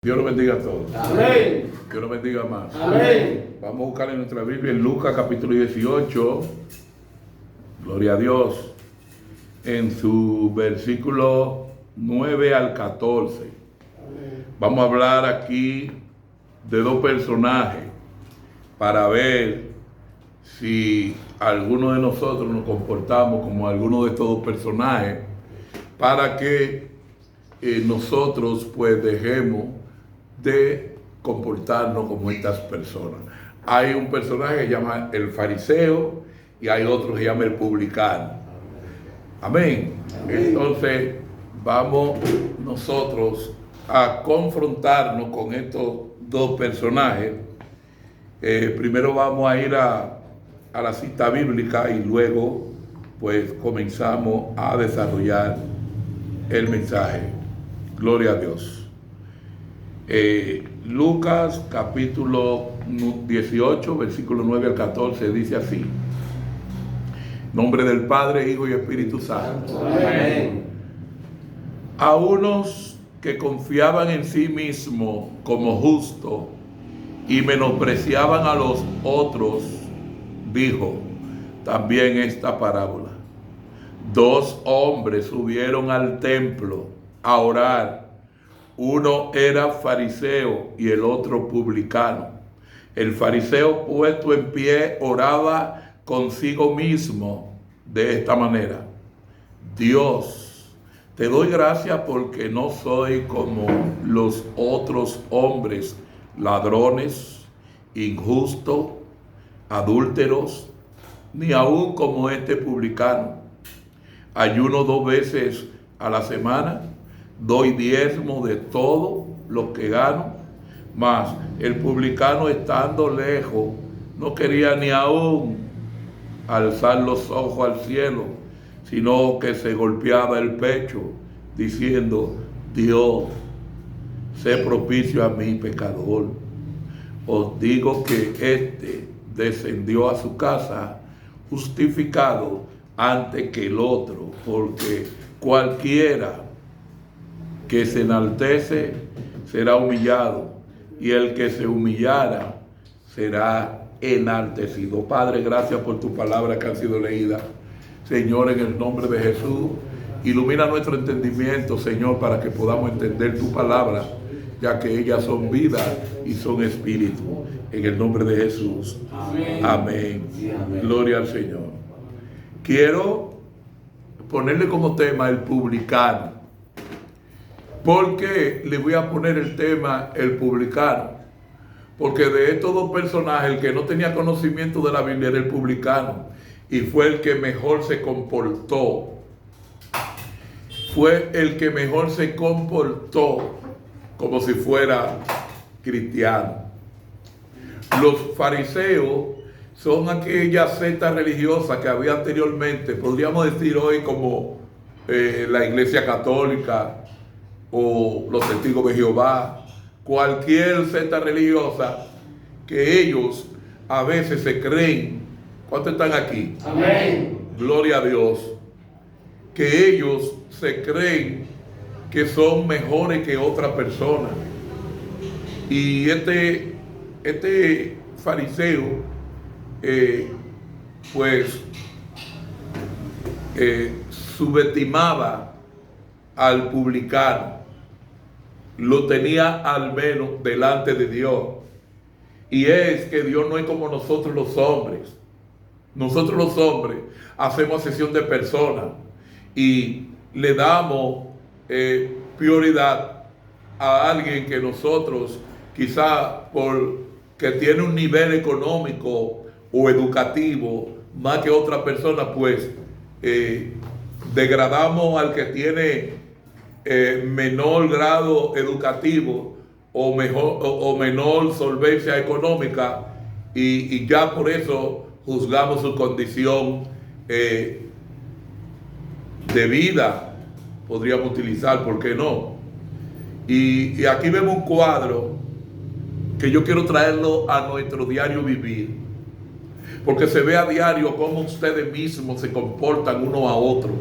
Dios lo bendiga a todos. Amén. Dios lo bendiga más. Amén. Vamos a buscar en nuestra Biblia en Lucas capítulo 18. Gloria a Dios. En su versículo 9 al 14. Vamos a hablar aquí de dos personajes para ver si alguno de nosotros nos comportamos como alguno de estos dos personajes, para que nosotros pues dejemos de comportarnos como estas personas. Hay un personaje que se llama el fariseo y hay otro que se llama el publicano. Amén. Entonces vamos nosotros a confrontarnos con estos dos personajes. Primero vamos a ir a la cita bíblica y luego pues comenzamos a desarrollar el mensaje. Gloria a Dios. Lucas capítulo 18, versículo 9 al 14 dice así: nombre del Padre, Hijo y Espíritu Santo. Amén. A unos que confiaban en sí mismos como justos y menospreciaban a los otros, dijo también esta parábola. Dos hombres subieron al templo a orar. Uno era fariseo y el otro publicano. El fariseo, puesto en pie, oraba consigo mismo de esta manera: Dios, te doy gracias porque no soy como los otros hombres, ladrones, injustos, adúlteros, ni aún como este publicano. Ayuno 2 veces a la semana, doy diezmo de todo lo que gano. Mas el publicano, estando lejos, no quería ni aún alzar los ojos al cielo, sino que se golpeaba el pecho, diciendo: Dios, sé propicio a mí, pecador. Os digo que éste descendió a su casa justificado antes que el otro, porque cualquiera que se enaltece será humillado, y el que se humillara será enaltecido. Padre, gracias por tu palabra que ha sido leída. Señor, en el nombre de Jesús, ilumina nuestro entendimiento, Señor, para que podamos entender tu palabra, ya que ellas son vida y son espíritu. En el nombre de Jesús. Amén. Amén. Sí, amén. Gloria al Señor. Quiero ponerle como tema el publicano. ¿Por qué le voy a poner el tema el publicano? Porque de estos dos personajes, el que no tenía conocimiento de la Biblia era el publicano, y fue el que mejor se comportó. Fue el que mejor se comportó como si fuera cristiano. Los fariseos son aquellas sectas religiosas que había anteriormente, podríamos decir hoy como la Iglesia Católica o los Testigos de Jehová, cualquier secta religiosa, que ellos a veces se creen. ¿Cuántos están aquí? Amén. Gloria a Dios. Que ellos se creen que son mejores que otra persona. Y este fariseo subestimaba al publicano, lo tenía al menos delante de Dios. Y es que Dios no es como nosotros los hombres. Nosotros los hombres hacemos excepción de personas y le damos prioridad a alguien que nosotros, quizá porque tiene un nivel económico o educativo más que otra persona, pues degradamos al que tiene menor grado educativo o menor solvencia económica, y ya por eso juzgamos su condición de vida, podríamos utilizar, ¿por qué no? Y aquí vemos un cuadro que yo quiero traerlo a nuestro diario vivir, porque se ve a diario cómo ustedes mismos se comportan uno a otro,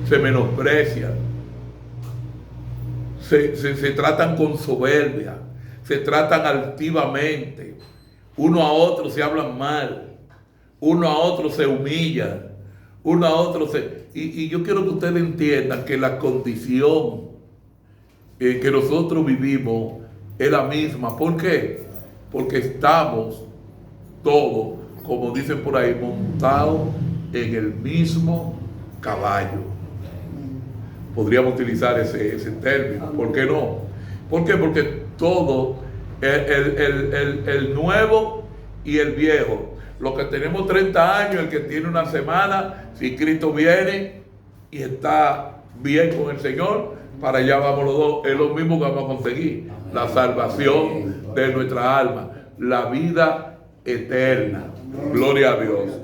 se menosprecian, se tratan con soberbia, se tratan altivamente, uno a otro se hablan mal, uno a otro se humillan, uno a otro se... Y yo quiero que ustedes entiendan que la condición que nosotros vivimos es la misma. ¿Por qué? Porque estamos todos, como dicen por ahí, montados en el mismo caballo. Podríamos utilizar ese término. ¿Por qué no? ¿Por qué? Porque todo, el nuevo y el viejo, los que tenemos 30 años, el que tiene una semana, si Cristo viene y está bien con el Señor, para allá vamos los dos, es lo mismo que vamos a conseguir, la salvación de nuestra alma, la vida eterna. Gloria a Dios.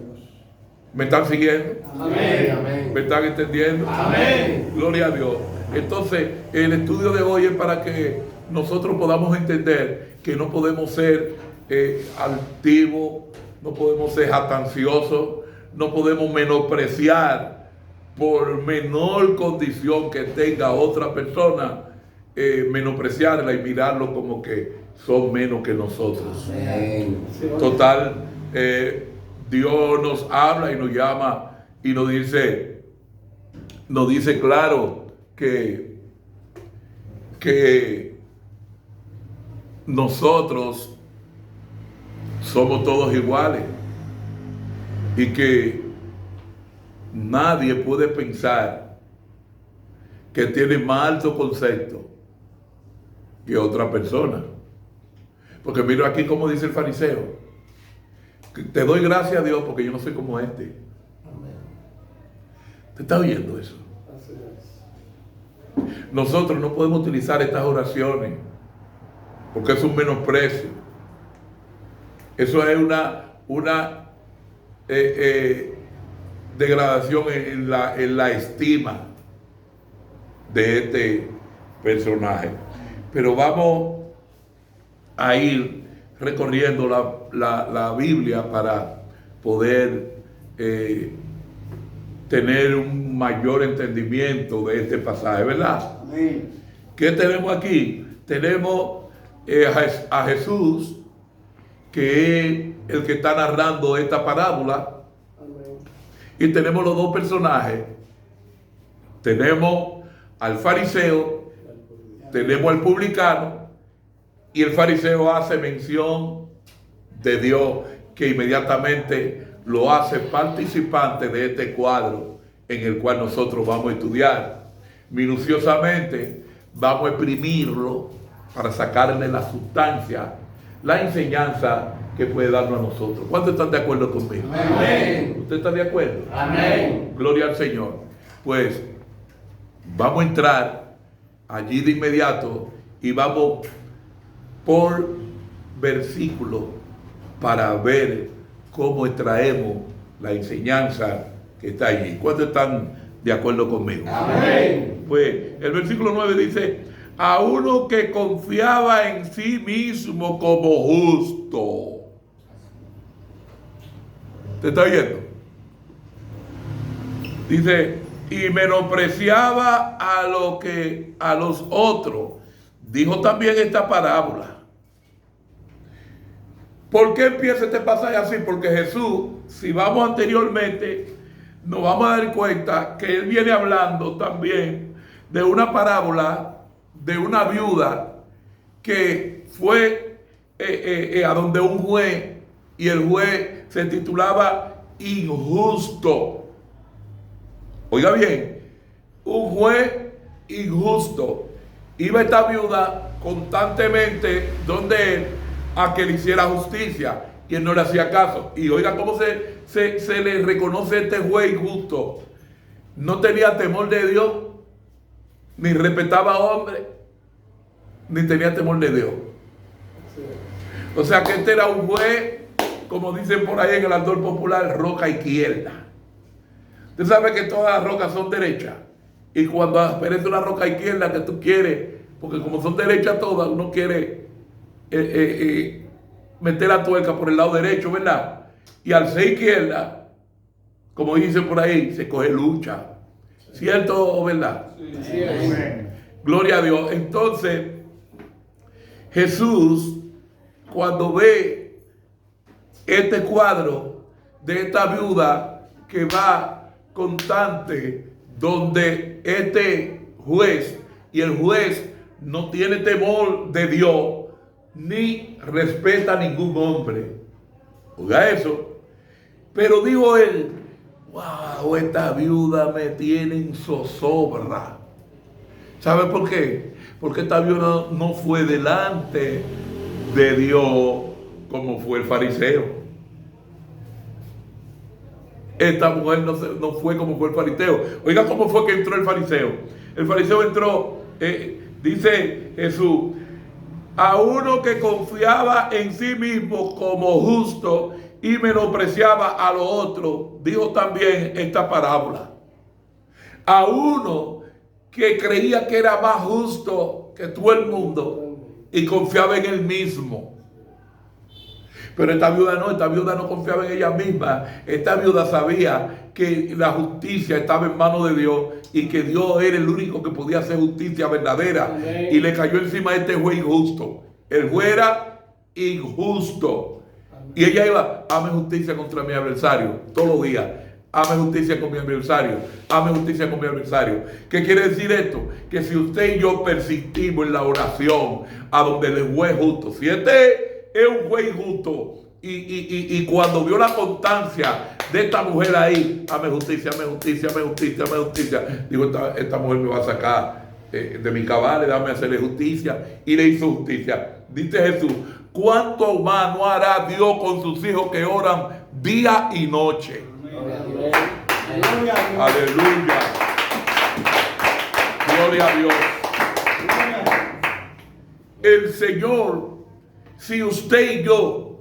¿Me están siguiendo? Amén. ¿Me están entendiendo? Amén. Gloria a Dios. Entonces, el estudio de hoy es para que nosotros podamos entender que no podemos ser altivos, no podemos ser jactanciosos, no podemos menospreciar por menor condición que tenga otra persona, menospreciarla y mirarlo como que son menos que nosotros. Amén. Total, Dios nos habla y nos llama y nos dice claro que nosotros somos todos iguales y que nadie puede pensar que tiene más alto concepto que otra persona. Porque mira aquí como dice el fariseo: te doy gracias a Dios porque yo no soy como este. ¿Te está oyendo eso? Nosotros no podemos utilizar estas oraciones porque es un menosprecio. Eso es una degradación en la estima de este personaje. Pero vamos a ir recorriendo la Biblia para poder tener un mayor entendimiento de este pasaje, ¿verdad? Amén. ¿Qué tenemos aquí? Tenemos a Jesús, que es el que está narrando esta parábola. Amén. Y tenemos los dos personajes. Tenemos al fariseo, tenemos al publicano, y el fariseo hace mención de Dios, que inmediatamente lo hace participante de este cuadro en el cual nosotros vamos a estudiar. Minuciosamente vamos a exprimirlo para sacarle la sustancia, la enseñanza que puede darnos a nosotros. ¿Cuántos están de acuerdo conmigo? Amén. ¿Usted está de acuerdo? Amén. Gloria al Señor. Pues vamos a entrar allí de inmediato y vamos por versículo para ver cómo extraemos la enseñanza que está allí. ¿Cuántos están de acuerdo conmigo? Amén. Pues el versículo 9 dice: a uno que confiaba en sí mismo como justo. ¿Te está oyendo? Dice: y menospreciaba a los otros. Dijo también esta parábola. ¿Por qué empieza este pasaje así? Porque Jesús, si vamos anteriormente, nos vamos a dar cuenta que Él viene hablando también de una parábola de una viuda que fue a donde un juez, y el juez se titulaba injusto. Oiga bien, un juez injusto. Iba esta viuda constantemente donde él, a que le hiciera justicia, y él no le hacía caso. Y oiga cómo se le reconoce a este juez injusto. No tenía temor de Dios, ni respetaba a hombres, ni tenía temor de Dios. O sea que este era un juez, como dicen por ahí en el ardor popular, roca izquierda. Usted sabe que todas las rocas son derechas. Y cuando aparece una roca izquierda que tú quieres, porque como son derechas todas, uno quiere meter la tuerca por el lado derecho, ¿verdad? Y al ser izquierda, como dicen por ahí, se coge lucha. ¿Cierto o verdad? Sí. Gloria a Dios. Entonces, Jesús, cuando ve este cuadro de esta viuda que va constante donde este juez, y el juez no tiene temor de Dios ni respeta a ningún hombre. Oiga eso. Pero dijo él, wow, esta viuda me tiene en zozobra. ¿Sabe por qué? Porque esta viuda no fue delante de Dios como fue el fariseo. Esta mujer no fue como fue el fariseo. Oiga cómo fue que entró el fariseo. El fariseo entró, dice Jesús, a uno que confiaba en sí mismo como justo y menospreciaba a los otros. Dijo también esta parábola. A uno que creía que era más justo que todo el mundo y confiaba en él mismo. Pero esta viuda no confiaba en ella misma. Esta viuda sabía que la justicia estaba en manos de Dios y que Dios era el único que podía hacer justicia verdadera. Amén. Y le cayó encima a este juez injusto. El juez era injusto. Amén. Y ella iba, hazme justicia contra mi adversario todos los días. Hazme justicia con mi adversario. Hazme justicia con mi adversario. ¿Qué quiere decir esto? Que si usted y yo persistimos en la oración a donde el juez justo, si este es un juez injusto y cuando vio la constancia de esta mujer ahí, hazme justicia, hazme justicia, hazme justicia, hazme justicia, digo, esta mujer me va a sacar de mi cabal, dame hacerle justicia, y le hizo justicia. Dice Jesús, ¿cuánto más no hará Dios con sus hijos que oran día y noche? Amén. Aleluya. Gloria a Dios. El Señor, si usted y yo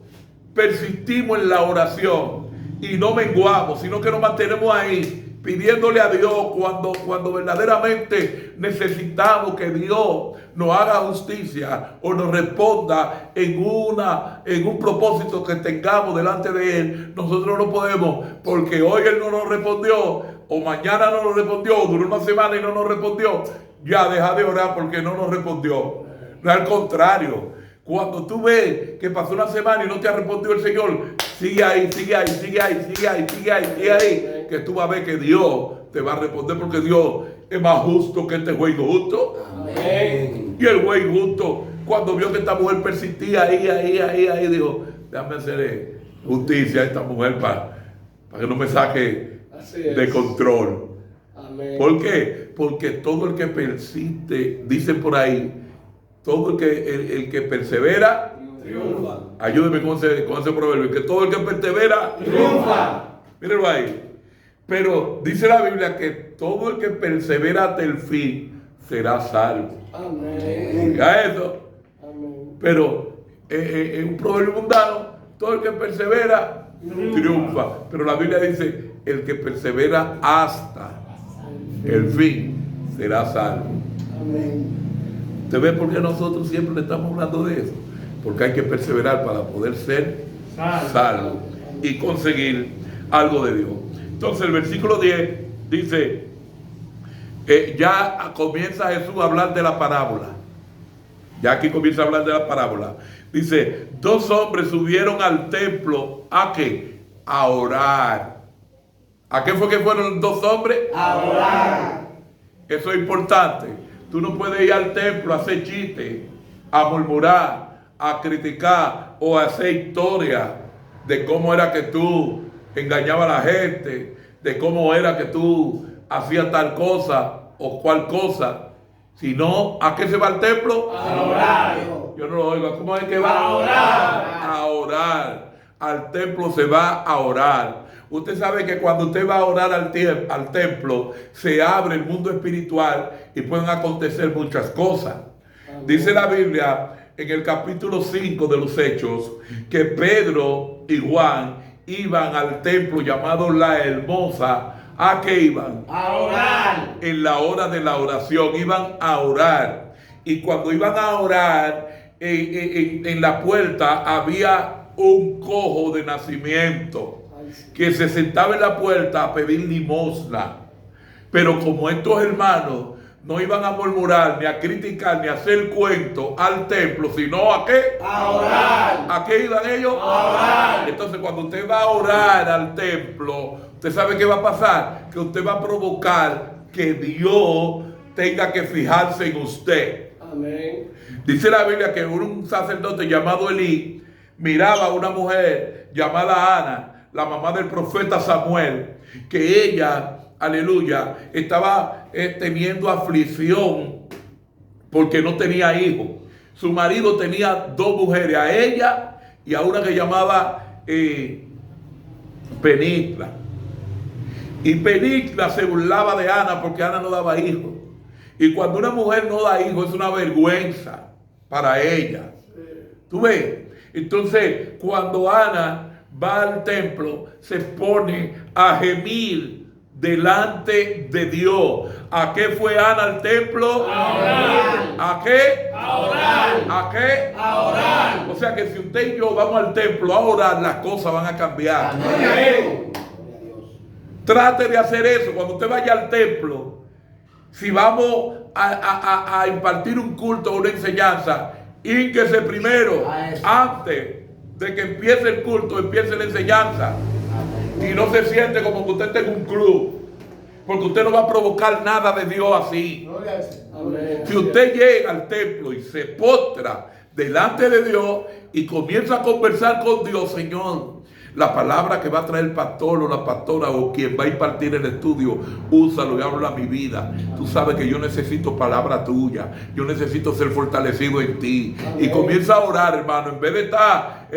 persistimos en la oración y no menguamos, sino que nos mantenemos ahí pidiéndole a Dios cuando verdaderamente necesitamos que Dios nos haga justicia o nos responda en un propósito que tengamos delante de Él, nosotros no podemos, porque hoy Él no nos respondió, o mañana no nos respondió, o duró una semana y no nos respondió, ya deja de orar porque no nos respondió. No, al contrario, cuando tú ves que pasó una semana y no te ha respondido el Señor, sigue ahí, que tú vas a ver que Dios te va a responder, porque Dios es más justo que este juez injusto. Amén. Y el juez injusto, cuando vio que esta mujer persistía ahí, dijo, déjame hacerle justicia a esta mujer para que no me saque Así es. de control. Amén. ¿Por qué? Porque todo el que persiste, dicen por ahí, todo el que persevera, Triunfa. ayúdeme con ese proverbio, que todo el que persevera, Triunfa. mírenlo ahí. Pero dice la Biblia que todo el que persevera hasta el fin será salvo. Amén. Oiga eso. Amén. Pero en un proverbio mundano, todo el que persevera triunfa. Pero la Biblia dice, el que persevera hasta el fin será salvo. Amén. ¿Usted ve por qué nosotros siempre le estamos hablando de eso? Porque hay que perseverar para poder ser salvo y conseguir algo de Dios. Entonces el versículo 10 dice, ya comienza Jesús a hablar de la parábola. Ya aquí comienza a hablar de la parábola. Dice, dos hombres subieron al templo, ¿a qué? A orar. ¿A qué fue que fueron dos hombres? A orar. Eso es importante. Tú no puedes ir al templo a hacer chistes, a murmurar, a criticar o a hacer historia de cómo era que tú engañabas a la gente, de cómo era que tú hacías tal cosa o cual cosa. Sino, ¿a qué se va al templo? A orar. Yo no lo oigo. ¿Cómo es que va? A orar. A orar. Al templo se va a orar. Usted sabe que cuando usted va a orar al templo, se abre el mundo espiritual y pueden acontecer muchas cosas. Amén. Dice la Biblia en el capítulo 5 de los Hechos que Pedro y Juan iban al templo llamado La Hermosa. ¿A qué iban? A orar. En la hora de la oración, iban a orar. Y cuando iban a orar, en la puerta había un cojo de nacimiento que se sentaba en la puerta a pedir limosna. Pero como estos hermanos no iban a murmurar, ni a criticar, ni a hacer cuento al templo, sino ¿a qué? A orar. ¿A qué iban ellos? A orar. Entonces, cuando usted va a orar al templo, usted sabe qué va a pasar, que usted va a provocar que Dios tenga que fijarse en usted. Amén. Dice la Biblia que un sacerdote llamado Elí miraba a una mujer llamada Ana, la mamá del profeta Samuel, que ella, aleluya, estaba teniendo aflicción porque no tenía hijos. Su marido tenía dos mujeres, a ella y a una que llamaba Penitla. Y Penitla se burlaba de Ana porque Ana no daba hijos. Y cuando una mujer no da hijos es una vergüenza para ella. ¿Tú ves? Entonces, cuando Ana va al templo, se pone a gemir delante de Dios. ¿A qué fue Ana al templo? A orar. ¿A qué? A orar. ¿A qué? A orar. O sea que si usted y yo vamos al templo a orar, las cosas van a cambiar. Amén. Trate de hacer eso cuando usted vaya al templo. Si vamos a impartir un culto o una enseñanza, ínquese primero, antes de que empiece el culto, empiece la enseñanza. Y no se siente como que usted tenga un club, porque usted no va a provocar nada de Dios así. Amén. Si usted llega al templo y se postra delante de Dios y comienza a conversar con Dios, Señor, la palabra que va a traer el pastor o la pastora o quien va a impartir el estudio, úsalo y habla mi vida. Tú sabes que yo necesito palabra tuya. Yo necesito ser fortalecido en ti. Amén. Y comienza a orar, hermano. En vez de estar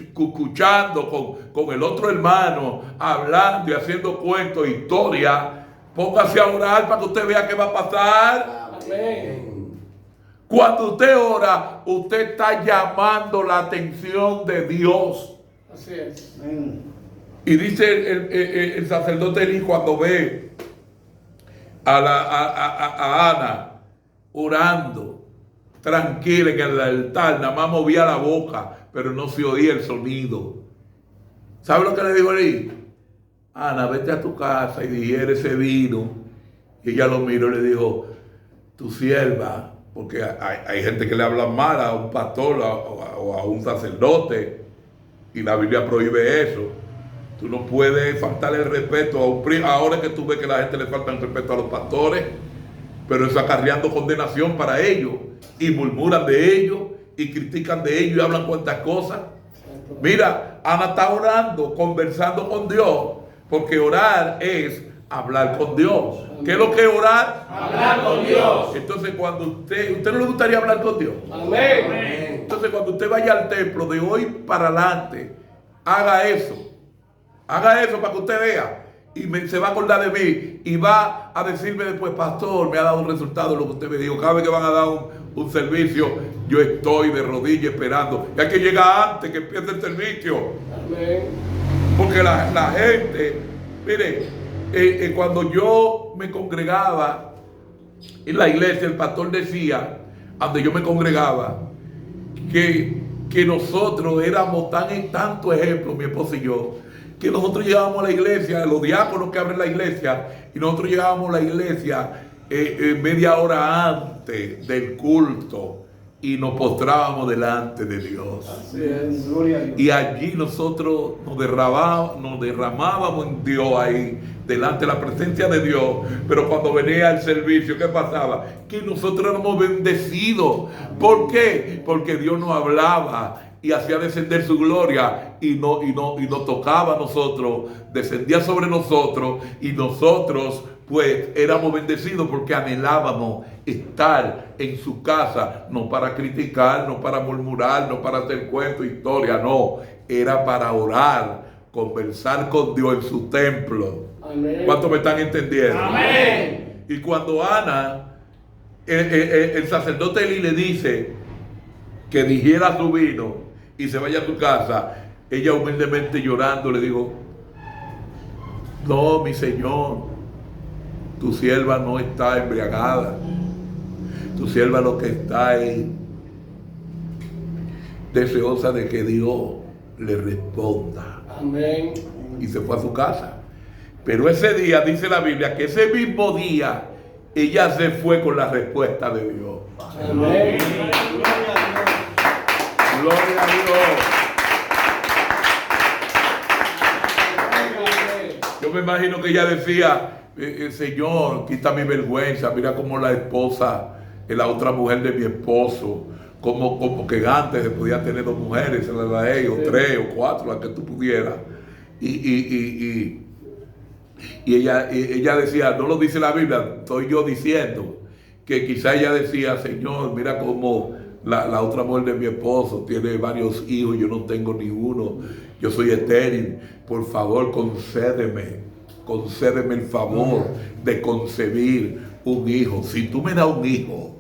escuchando con el otro hermano, hablando y haciendo cuentos, historia, póngase a orar para que usted vea qué va a pasar. Amén. Cuando usted ora, usted está llamando la atención de Dios. Así es. Y dice el sacerdote Elí cuando ve a Ana orando tranquila en el altar, nada más movía la boca, pero no se oía el sonido. ¿Sabe lo que le dijo Elí? Ana, vete a tu casa y digiere ese vino. Y ella lo miró y le dijo, tu sierva, porque hay gente que le habla mal a un pastor o a un sacerdote. Y la Biblia prohíbe eso. Tú no puedes faltarle el respeto a un primo. Ahora que tú ves que la gente le falta el respeto a los pastores, pero eso acarreando condenación para ellos. Y murmuran de ellos, y critican de ellos, y hablan cuantas cosas. Mira, Ana está orando, conversando con Dios, porque orar es hablar con Dios. ¿Qué es lo que es orar? Hablar con Dios. Entonces, cuando usted no le gustaría hablar con Dios. Amén. Entonces, cuando usted vaya al templo de hoy para adelante, haga eso. Haga eso para que usted vea. Y se va a acordar de mí. Y va a decirme después, pastor, me ha dado un resultado de lo que usted me dijo. Cada vez que van a dar un servicio, yo estoy de rodillas esperando. Y hay que llegar antes que empiece el servicio. Amén. Porque la gente, mire, cuando yo me congregaba en la iglesia, el pastor decía, donde yo me congregaba, que nosotros éramos tanto ejemplo, mi esposa y yo, que nosotros llegábamos a la iglesia, los diáconos que abren la iglesia, y nosotros llegábamos a la iglesia media hora antes del culto y nos postrábamos delante de Dios. Así es. Gloria a Dios. Y allí nosotros nos derramábamos en Dios ahí, delante de la presencia de Dios. Pero cuando venía el servicio, ¿qué pasaba? Que nosotros éramos bendecidos. ¿Por qué? Porque Dios nos hablaba y hacía descender su gloria y nos tocaba a nosotros, descendía sobre nosotros y nosotros pues éramos bendecidos porque anhelábamos estar en su casa, no para criticar, no para murmurar, no para hacer cuentos, historia, no, era para orar, conversar con Dios en su templo. Amén. ¿Cuántos me están entendiendo? Amén. Y cuando Ana, el sacerdote Elí le dice que digiera su vino y se vaya a su casa, ella humildemente llorando le dijo, no, mi Señor, tu sierva no está embriagada, tu sierva lo que está es deseosa de que Dios le responda. Amén. Y se fue a su casa. Pero ese día, dice la Biblia, que ese mismo día ella se fue con la respuesta de Dios. Amén. Gloria a Dios. Yo me imagino que ella decía, Señor, quita mi vergüenza. Mira cómo la esposa, la otra mujer de mi esposo, como que antes se podía tener 2 mujeres, se las da a ellos, 3 o 4, las que tú pudieras. Y ella decía, no lo dice la Biblia, estoy yo diciendo, que quizá ella decía, Señor, mira cómo la otra mujer de mi esposo tiene varios hijos, yo no tengo ni uno, yo soy estéril, por favor concédeme el favor de concebir un hijo. Si tú me das un hijo,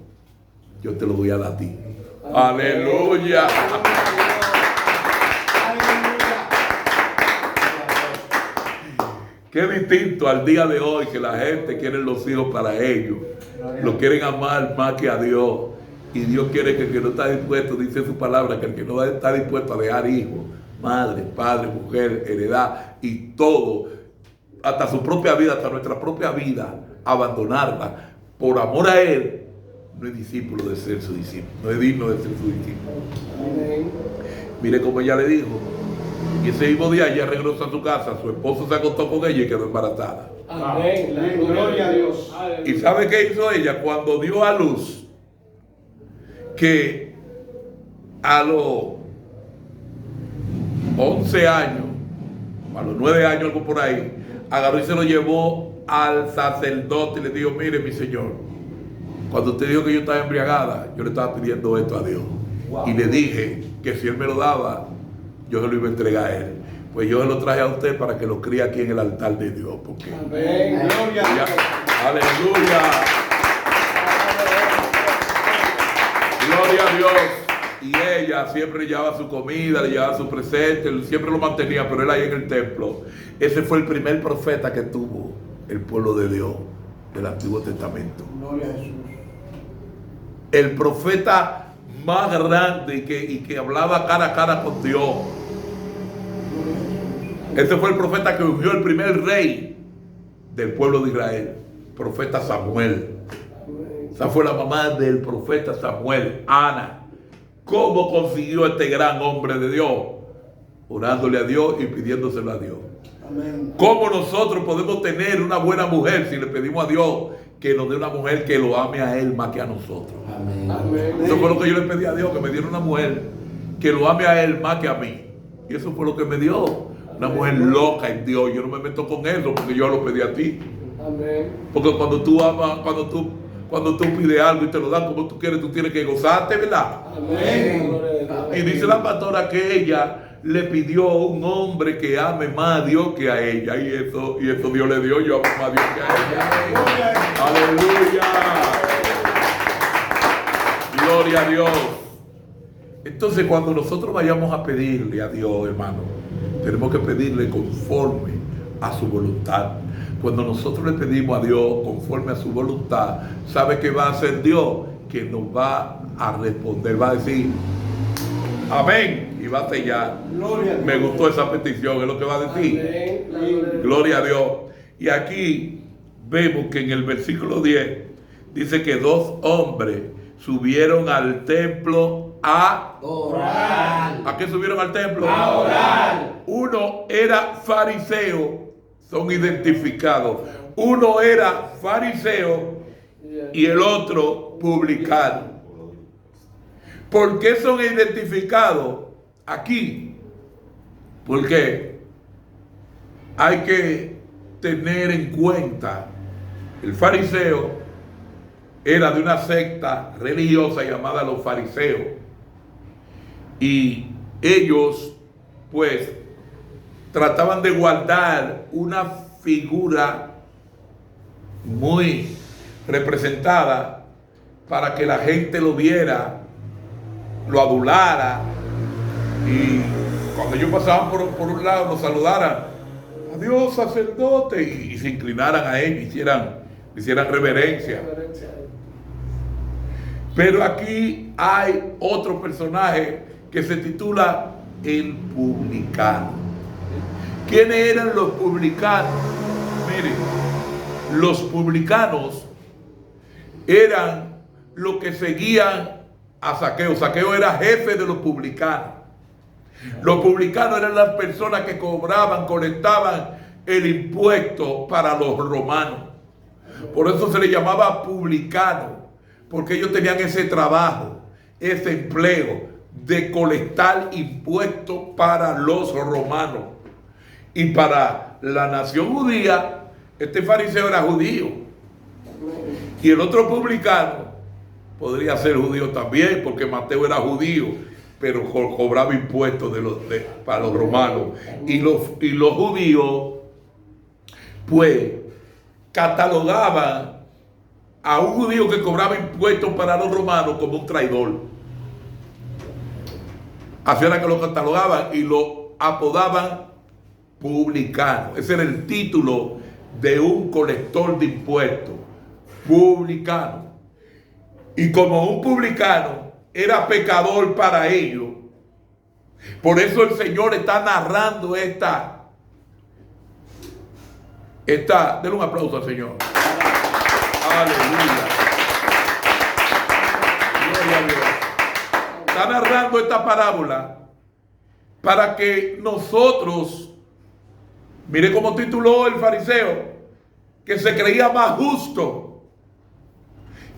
yo te lo voy a dar a ti. Aleluya. Qué distinto al día de hoy, que la gente quiere los hijos para ellos, lo quieren amar más que a Dios. Y Dios quiere que el que no está dispuesto, dice su palabra, que el que no está dispuesto a dejar hijos, madre, padre, mujer, heredad y todo, hasta su propia vida, hasta nuestra propia vida, abandonarla por amor a Él, no es discípulo de ser su discípulo, no es digno de ser su discípulo. Amén. Mire cómo ella le dijo, y ese mismo día ella regresó a su casa, su esposo se acostó con ella y quedó embarazada. Amén. Gloria a Dios. ¿Y sabe qué hizo ella? Cuando dio a luz, que a los 11 años, a los 9 años, algo por ahí, agarró y se lo llevó al sacerdote y le dijo, mire mi señor, cuando usted dijo que yo estaba embriagada, yo le estaba pidiendo esto a Dios. Wow. Y le dije que si él me lo daba, yo se lo iba a entregar a él. Pues yo se lo traje a usted para que lo críe aquí en el altar de Dios. Porque amén. Gloria a Dios. Aleluya. Gloria a Dios. Y ella siempre llevaba su comida, le llevaba su presente, siempre lo mantenía, pero él ahí en el templo. Ese fue el primer profeta que tuvo el pueblo de Dios del Antiguo Testamento. Gloria a Jesús. El profeta más grande y que hablaba cara a cara con Dios. Este fue el profeta que ungió el primer rey del pueblo de Israel, profeta Samuel. Esa fue la mamá del profeta Samuel, Ana. ¿Cómo consiguió este gran hombre de Dios? Orándole a Dios y pidiéndoselo a Dios. Amén. ¿Cómo nosotros podemos tener una buena mujer si le pedimos a Dios que nos dé una mujer que lo ame a Él más que a nosotros? Amén. Amén. Eso fue lo que yo le pedí a Dios, que me diera una mujer que lo ame a Él más que a mí. Y eso fue lo que me dio. Una mujer loca en Dios. Yo no me meto con eso porque yo lo pedí a ti. Amén. Porque cuando tú amas, cuando tú pides algo y te lo dan como tú quieres, tú tienes que gozarte, ¿verdad? Amén. Y dice la pastora que ella le pidió a un hombre que ame más a Dios que a ella. Y eso Dios le dio, yo amo más a Dios que a ella. Aleluya. Gloria a Dios. Entonces, cuando nosotros vayamos a pedirle a Dios, hermano, tenemos que pedirle conforme a su voluntad. Cuando nosotros le pedimos a Dios conforme a su voluntad, ¿sabe qué va a hacer Dios? Que nos va a responder, va a decir amén y va a sellar. Me gustó esa petición, es lo que va a decir. Amén. Gloria a Dios. Y aquí vemos que en el versículo 10 dice que 2 hombres subieron al templo a orar. ¿A qué subieron al templo? A orar. Uno era fariseo, son identificados. Uno era fariseo y el otro publicano. ¿Por qué son identificados aquí? Porque hay que tener en cuenta, el fariseo era de una secta religiosa llamada los fariseos. Y ellos, pues, trataban de guardar una figura muy representada para que la gente lo viera, lo adulara, y cuando ellos pasaban por un lado nos saludaran, adiós sacerdote, y se inclinaran a él, hicieran reverencia. Pero aquí hay otro personaje que se titula el publicano. ¿Quiénes eran los publicanos? Miren, los publicanos eran los que seguían a Zaqueo. Zaqueo era jefe de los publicanos. Los publicanos eran las personas que cobraban, colectaban el impuesto para los romanos. Por eso se les llamaba publicano, porque ellos tenían ese trabajo, ese empleo de colectar impuestos para los romanos. Y para la nación judía, este fariseo era judío. Y el otro publicano podría ser judío también, porque Mateo era judío, pero cobraba impuestos para los romanos. Y los judíos, pues, catalogaban a un judío que cobraba impuestos para los romanos como un traidor. Así era que lo catalogaban y lo apodaban publicano. Ese era el título de un colector de impuestos, publicano. Y como un publicano era pecador para ellos, por eso el Señor está narrando denle un aplauso al Señor. Aleluya. Gloria a Dios. Está narrando esta parábola para que nosotros, mire cómo tituló el fariseo, que se creía más justo,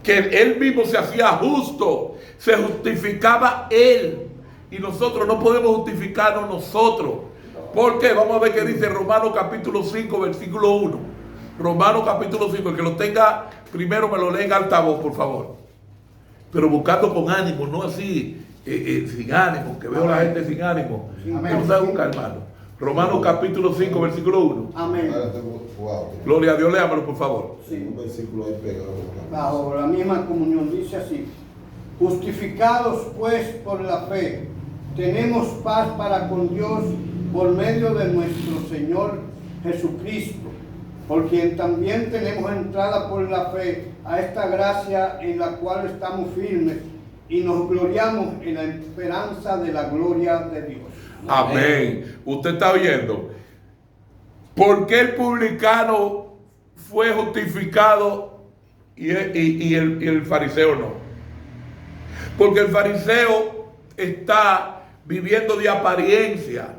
que él mismo se hacía justo, se justificaba él, y nosotros no podemos justificarnos nosotros. ¿Por qué? Vamos a ver qué dice Romanos capítulo 5, versículo 1. Romanos capítulo 5, el que lo tenga primero me lo lee en altavoz, por favor. Pero buscando con ánimo, no así, sin ánimo, que veo a la gente sin ánimo. Amén. No se busca, hermano. Romanos capítulo 5, versículo 1. Amén. Gloria a Dios, léamelo, por favor. Sí. Un versículo ahí pegado. Bajo la misma comunión dice así: justificados pues por la fe, tenemos paz para con Dios por medio de nuestro Señor Jesucristo, por quien también tenemos entrada por la fe a esta gracia en la cual estamos firmes y nos gloriamos en la esperanza de la gloria de Dios. Amén. Usted está oyendo. ¿Por qué el publicano fue justificado y el fariseo no? Porque el fariseo está viviendo de apariencia.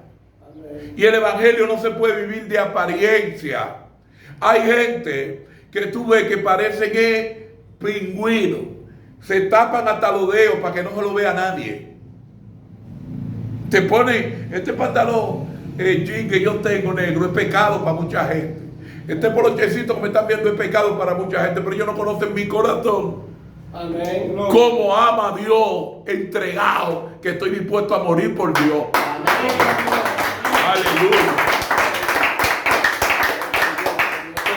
Y el evangelio no se puede vivir de apariencia. Hay gente que tú ves que parecen pingüinos. Se tapan hasta los dedos para que no se lo vea nadie. Te ponen este pantalón jean que yo tengo negro, es pecado para mucha gente. Este polochecito que me están viendo es pecado para mucha gente, pero ellos no conocen mi corazón. Amén. Cómo ama a Dios, entregado, que estoy dispuesto a morir por Dios. Aleluya.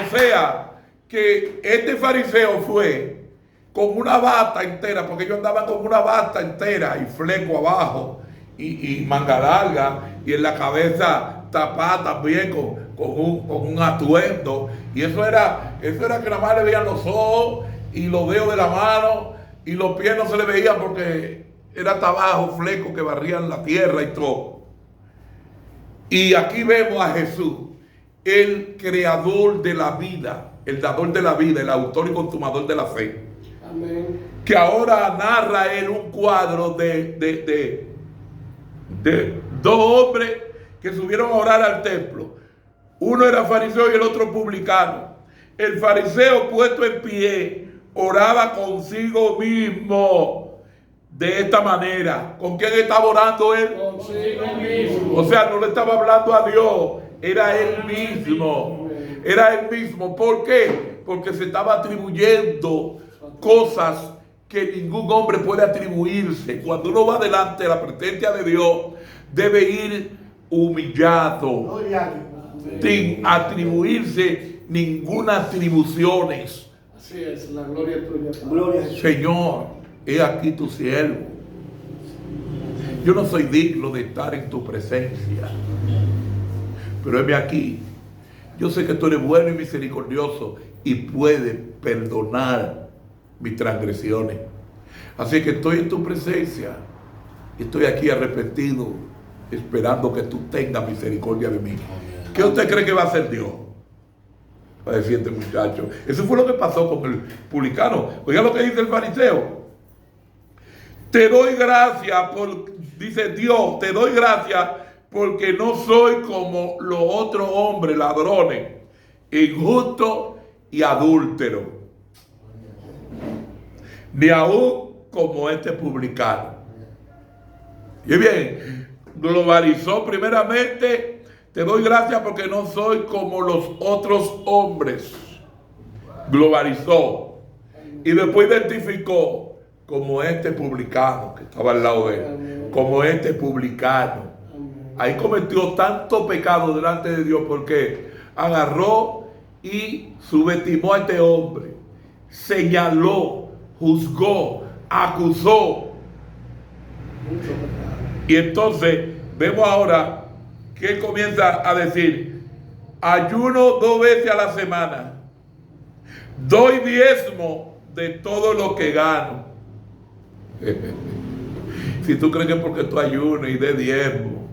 O sea, que este fariseo fue con una bata entera, porque ellos andaban con una bata entera y fleco abajo y manga larga, y en la cabeza tapada también con un atuendo. Y eso era que nada más le veían los ojos y los dedos de la mano, y los pies no se le veían porque era hasta abajo, fleco que barrían la tierra y todo. Y aquí vemos a Jesús, el creador de la vida, el dador de la vida, el autor y consumador de la fe. Amén. Que ahora narra él un cuadro de dos hombres que subieron a orar al templo. Uno era fariseo y el otro publicano. El fariseo, puesto en pie, oraba consigo mismo de esta manera. ¿Con quién estaba orando él? Consigo mismo. O sea, no le estaba hablando a Dios, era él mismo. Era él mismo. ¿Por qué? Porque se estaba atribuyendo cosas que ningún hombre puede atribuirse. Cuando uno va delante de la presencia de Dios, debe ir humillado, sin atribuirse ninguna atribuciones. Así es, la gloria tuya. Gloria a Jesús. Señor, he aquí tu siervo. Yo no soy digno de estar en tu presencia, pero heme aquí. Yo sé que tú eres bueno y misericordioso y puedes perdonar mis transgresiones. Así que estoy en tu presencia. Estoy aquí arrepentido, esperando que tú tengas misericordia de mí. ¿Qué usted cree que va a hacer Dios? Va a decir este muchacho. Eso fue lo que pasó con el publicano. Oiga lo que dice el fariseo. Te doy gracias dice Dios, te doy gracias porque no soy como los otros hombres ladrones, injustos y adúlteros, ni aún como este publicano. Y bien, globalizó primeramente, te doy gracias porque no soy como los otros hombres. Globalizó. Y después identificó como este publicano que estaba al lado de él, como este publicano. Ahí cometió tanto pecado delante de Dios porque agarró y subestimó a este hombre, señaló, juzgó, acusó. Y entonces vemos ahora que él comienza a decir: ayuno 2 veces a la semana, doy diezmo de todo lo que gano. Si tú crees que porque tú ayunas y de diezmo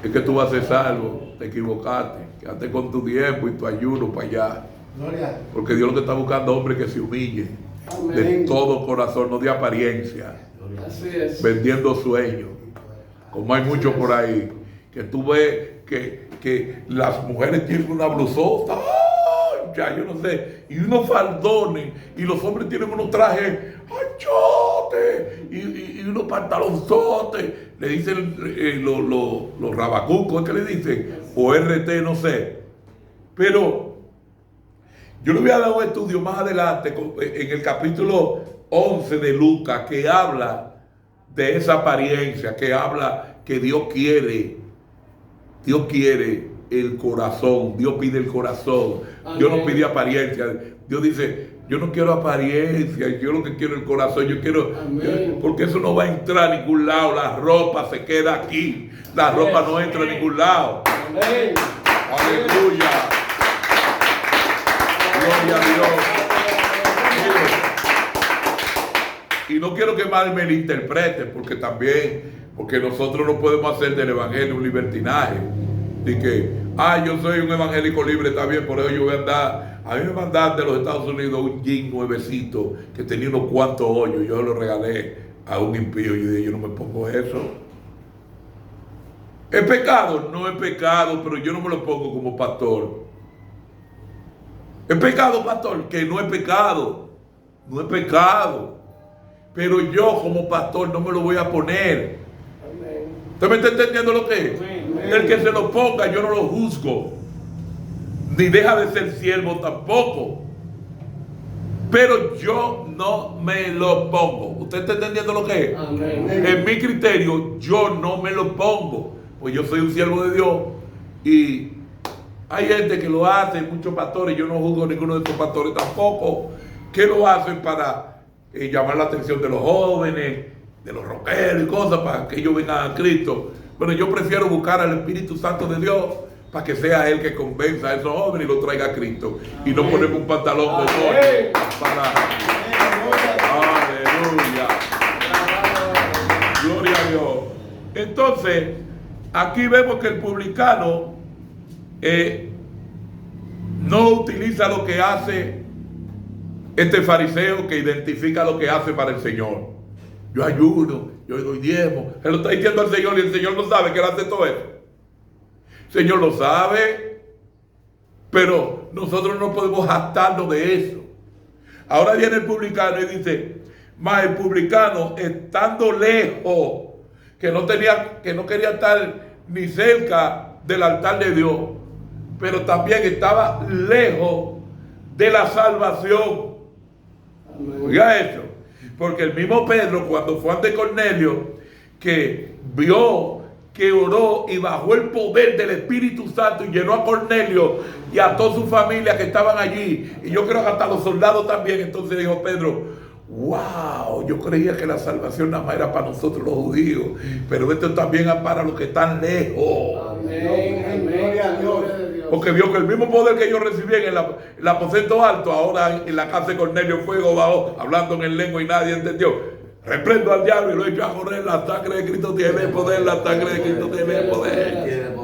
es que tú vas a ser salvo, te equivocaste. Quédate con tu diezmo y tu ayuno para allá. Porque Dios lo que está buscando hombres que se humillen de todo corazón, no de apariencia, vendiendo sueños. Como hay muchos por ahí que tú ves que las mujeres tienen una blusota, ya yo no sé, y unos faldones, y los hombres tienen unos trajes anchotes y unos pantalonzotes, le dicen los rabacucos, ¿es que le dicen? O RT, no sé. Pero yo le voy a dar un estudio más adelante en el capítulo 11 de Lucas, que habla de esa apariencia, que habla que Dios quiere el corazón, Dios pide el corazón. Amén. Dios no pide apariencia. Dios dice: yo no quiero apariencia, yo lo que quiero es el corazón. Yo quiero, porque eso no va a entrar a ningún lado. La ropa se queda aquí, la ropa no entra a ningún lado. Amén. Aleluya, gloria a Dios. Y no quiero que mal me interpreten, porque nosotros no podemos hacer del evangelio un libertinaje. De que, yo soy un evangélico libre, está bien, por eso yo voy a andar. A mí me mandaron de los Estados Unidos un jean nuevecito que tenía unos cuantos hoyos. Yo lo regalé a un impío y dije: yo no me pongo eso. ¿Es pecado? No es pecado, pero yo no me lo pongo como pastor. ¿Es pecado, pastor? Que no es pecado. No es pecado. Pero yo como pastor no me lo voy a poner. ¿Usted me está entendiendo lo que es? El que se lo ponga, yo no lo juzgo, ni deja de ser siervo tampoco, pero yo no me lo pongo. ¿Usted está entendiendo lo que es? Amén. En mi criterio, yo no me lo pongo, pues yo soy un siervo de Dios. Y hay gente que lo hace, muchos pastores, yo no juzgo a ninguno de estos pastores tampoco, que lo hacen para llamar la atención de los jóvenes, de los rockeros y cosas, para que ellos vengan a Cristo. Pero yo prefiero buscar al Espíritu Santo de Dios para que sea Él que convenza a esos jóvenes y los traiga a Cristo. Y no ponemos un pantalón con hoyo para... Aleluya. Gloria a Dios. Entonces, aquí vemos que el publicano no utiliza lo que hace este fariseo, que identifica lo que hace para el Señor. Yo ayuno, yo doy diezmo. Se lo está diciendo al Señor y el Señor no sabe que él hace todo eso. El Señor lo sabe, pero nosotros no podemos jactarnos de eso. Ahora viene el publicano y dice: mas el publicano, estando lejos, que no quería estar ni cerca del altar de Dios, pero también estaba lejos de la salvación. Oiga eso. Porque el mismo Pedro, cuando fue ante Cornelio, que vio que oró y bajó el poder del Espíritu Santo y llenó a Cornelio y a toda su familia que estaban allí, y yo creo que hasta los soldados también. Entonces dijo Pedro: wow, yo creía que la salvación nada más era para nosotros los judíos, pero esto también es para los que están lejos. Amén. Gloria a Dios. Porque vio que el mismo poder que yo recibí en el aposento alto, ahora en la casa de Cornelio Fuego bajó, hablando en lengua y nadie entendió. Reprendo al diablo y lo echo a correr. La sangre de Cristo tiene poder. La sangre de Cristo tiene poder.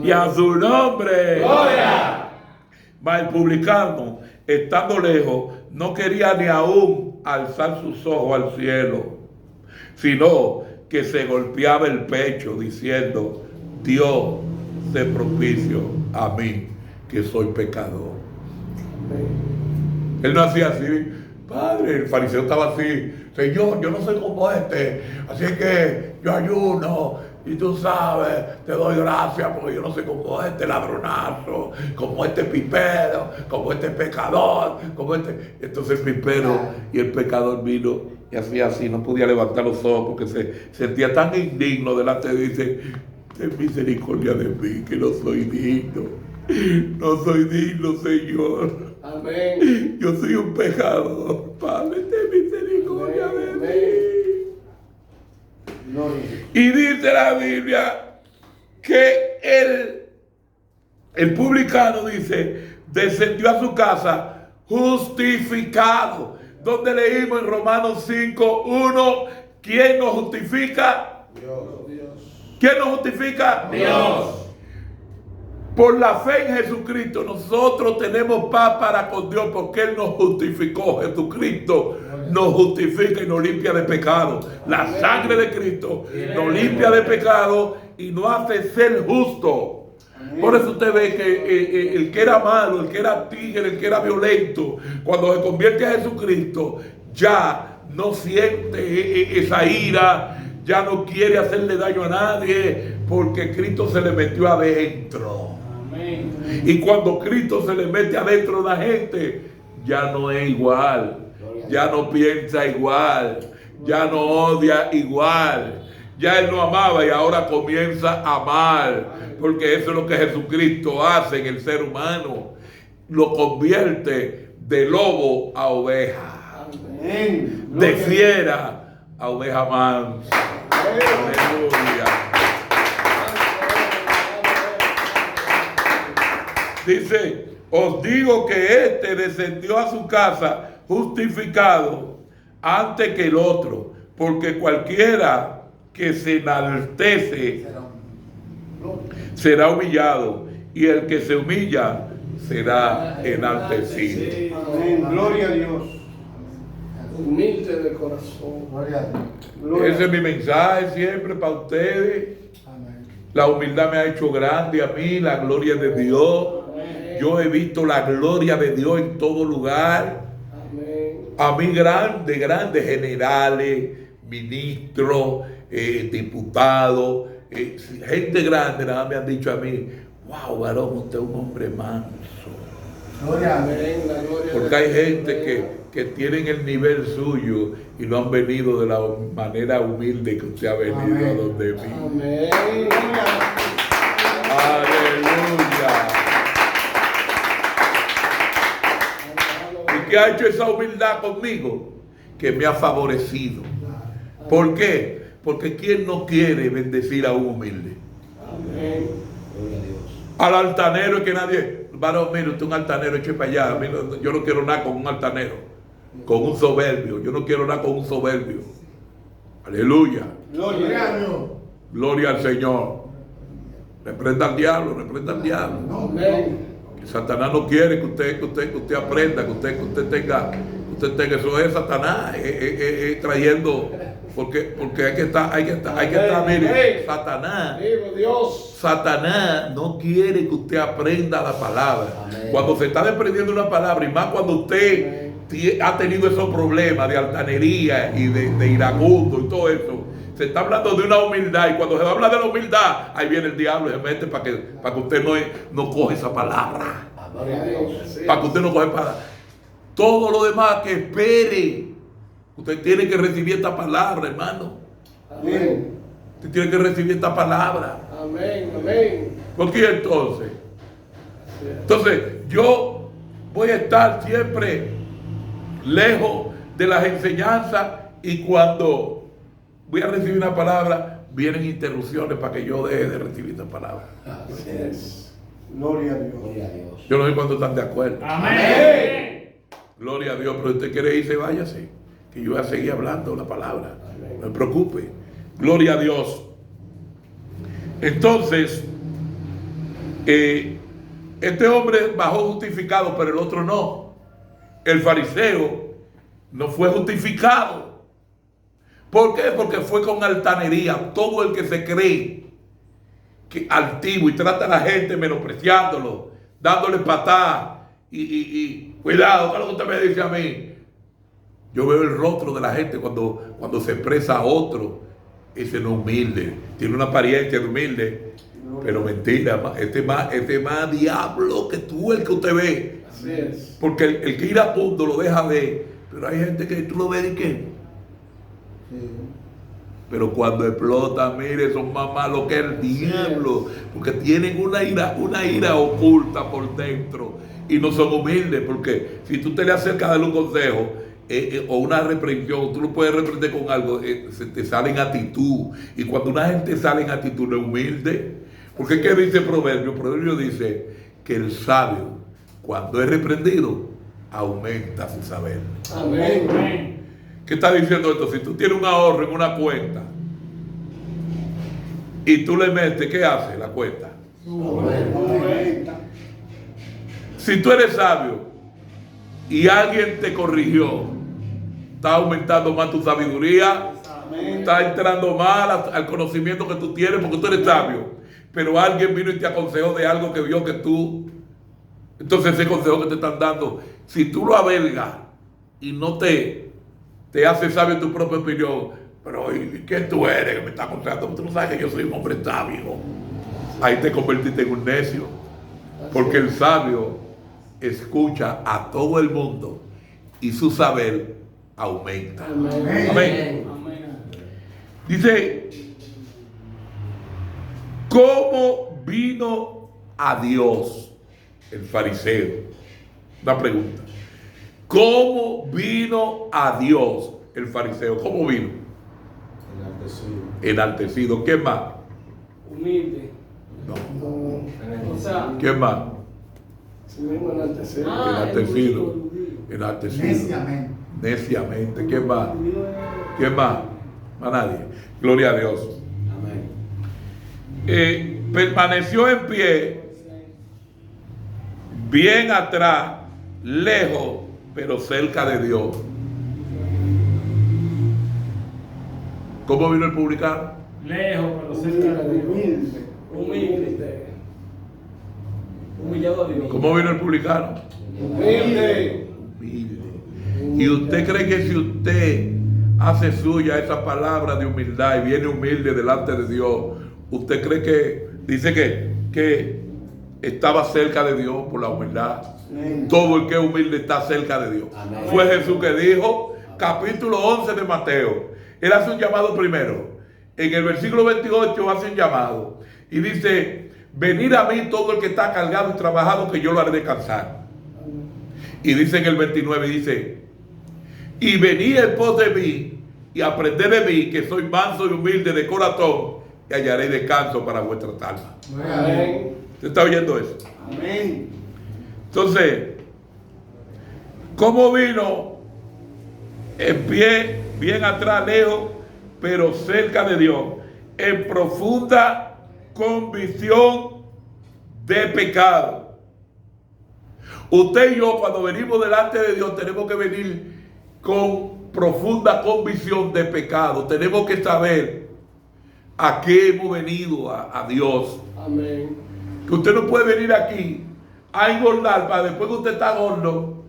Y a su nombre. ¡Gloria! Mas el publicano, estando lejos, no quería ni aún alzar sus ojos al cielo, sino que se golpeaba el pecho diciendo: Dios, sé propicio a mí, que soy pecador. Él no hacía así: Padre, el fariseo estaba así: Señor, yo no soy como este, así que yo ayuno y tú sabes, te doy gracias porque yo no soy como este ladronazo, como este pipero, como este pecador, como este. Entonces el pipero y el pecador vino y hacía así, no podía levantar los ojos porque se sentía tan indigno delante de Dios. Dice: ten misericordia de mí, que no soy digno. No soy digno, Señor. Amén. Yo soy un pecador. Padre, ten misericordia de mí. Y dice la Biblia que el publicano, dice, descendió a su casa justificado. Donde leímos en Romanos 5:1, ¿quién nos justifica? Dios. ¿Quién nos justifica? Dios. Por la fe en Jesucristo nosotros tenemos paz para con Dios, porque Él nos justificó. Jesucristo nos justifica y nos limpia de pecado. La sangre de Cristo nos limpia de pecado y nos hace ser justo. Por eso usted ve que el que era malo, el que era tigre, el que era violento, cuando se convierte a Jesucristo, ya no siente esa ira, ya no quiere hacerle daño a nadie, porque Cristo se le metió adentro. Amén. Y cuando Cristo se le mete adentro a la gente, ya no es igual, ya no piensa igual, ya no odia igual. Ya Él no amaba y ahora comienza a amar, porque eso es lo que Jesucristo hace en el ser humano. Lo convierte de lobo a oveja, Amén. de fiera a oveja mansa. Aleluya. Dice: os digo que este descendió a su casa justificado antes que el otro, porque cualquiera que se enaltece será humillado, y el que se humilla será enaltecido. Amén. Gloria a Dios. Humilde de corazón. Gloria. Ese es mi mensaje siempre para ustedes. La humildad me ha hecho grande a mí, la gloria de Dios. Yo he visto la gloria de Dios en todo lugar. Amén. A mí grandes generales, ministros, diputados, gente grande, nada me han dicho a mí: wow, varón, usted es un hombre manso. Amén. La gloria Porque de hay Dios. gente que tienen el nivel suyo y no han venido de la manera humilde que usted ha venido a donde mí. Amén. Aleluya. ¿Y qué ha hecho esa humildad conmigo? Que me ha favorecido. ¿Por qué? Porque ¿quién no quiere bendecir a un humilde? Amén. Al altanero, que nadie... Varón, mire, usted es un altanero, eche para allá. A mí yo no quiero nada con un altanero, con un soberbio. Yo no quiero nada con un soberbio. Aleluya. Gloria a Dios. Gloria al Señor. Reprenda al diablo, reprenda al diablo. Amén. Que Satanás no quiere que usted aprenda, que usted tenga eso es Satanás, trayendo, porque hay que estar, mire, Satanás. Vivo Dios. Satanás no quiere que usted aprenda la palabra. Amén. Cuando se está desprendiendo una palabra, y más cuando usted ha tenido esos problemas de altanería y de iracundo y todo eso, se está hablando de una humildad, y cuando se habla de la humildad, ahí viene el diablo y se mete para que usted no coge esa palabra, Gloria a Dios. para que usted no coge palabra. Todo lo demás que espere. Usted tiene que recibir esta palabra, hermano. Amén. Usted tiene que recibir esta palabra. Amén. Amén. ¿Por qué entonces? Entonces, yo voy a estar siempre lejos de las enseñanzas, y cuando voy a recibir una palabra, vienen interrupciones para que yo deje de recibir esta palabra. Así es. Gloria a Dios. Gloria a Dios. Yo no sé cuándo están de acuerdo. Amén. Gloria a Dios, pero usted quiere irse, váyase. que yo voy a seguir hablando la palabra. No me preocupe. Gloria a Dios. Entonces, este hombre bajó justificado, pero el otro no. El fariseo no fue justificado. ¿Por qué? Porque fue con altanería. Todo el que se cree que altivo y trata a la gente menospreciándolo, dándole patadas y cuidado, ¿qué es lo que usted me dice a mí? Yo veo el rostro de la gente cuando se expresa a otro. Ese no es humilde, tiene una apariencia de humilde, pero mentira, este más diablo que tú, el que usted ve. Así es. Porque el que iracundo lo deja ver, pero hay gente que tú lo ves y qué. Pero cuando explota, mire, son más malos que el diablo, porque tienen una ira oculta por dentro y no son humildes, porque si tú te le acercas a darle un consejo o una reprensión, tú lo puedes reprender con algo, se te sale en actitud, y cuando una gente sale en actitud no es humilde, porque ¿qué dice el proverbio? El proverbio dice que el sabio, cuando es reprendido, aumenta su saber. Amén. ¿Qué está diciendo esto? Si tú tienes un ahorro en una cuenta y tú le metes, ¿qué hace la cuenta? Aumenta. Si tú eres sabio y alguien te corrigió, está aumentando más tu sabiduría, está entrando más al conocimiento que tú tienes porque tú eres sabio. Pero alguien vino y te aconsejó de algo que vio que tú, entonces ese consejo que te están dando, si tú lo avelgas y no te haces sabio en tu propia opinión, pero ¿y quién tú eres que me estás aconsejando? Tú no sabes que yo soy un hombre sabio. Ahí te convertiste en un necio, porque el sabio escucha a todo el mundo y su saber aumenta. Amén. Amén. Dice, ¿cómo vino a Dios el fariseo? Una pregunta. ¿Cómo vino a Dios el fariseo? ¿Cómo vino? Enaltecido. ¿Qué más? Humilde. No. O sea, ¿Qué más? si mismo enaltecer. Enaltecido. Enaltecido. Neciamente. ¿Qué más? ¿Qué más? A nadie. Gloria a Dios. Permaneció en pie, bien atrás, lejos, pero cerca de Dios. ¿Cómo vino el publicano? Lejos, pero cerca de Dios. Humilde. Humillado a Dios. ¿Cómo vino el publicano? Humilde. Humilde. ¿Y usted cree que si usted hace suya esa palabra de humildad y viene humilde delante de Dios, usted cree que, dice que estaba cerca de Dios por la humildad? Todo el que es humilde está cerca de Dios. Amén. Fue Jesús que dijo, capítulo 11 de Mateo, él hace un llamado primero, en el versículo 28 hace un llamado y dice, venid a mí todo el que está cargado y trabajado, que yo lo haré descansar. Y dice en el 29, dice, y venid en pos de mí y aprended de mí, que soy manso y humilde de corazón, y hallaré descanso para vuestras almas. Amén. ¿Usted está oyendo eso? Amén. Entonces, ¿cómo vino? En pie, bien atrás, lejos, pero cerca de Dios, en profunda convicción de pecado. Usted y yo, cuando venimos delante de Dios, tenemos que venir con profunda convicción de pecado. Tenemos que saber a qué hemos venido a Dios. Amén. Que usted no puede venir aquí a engordar para después que usted está gordo,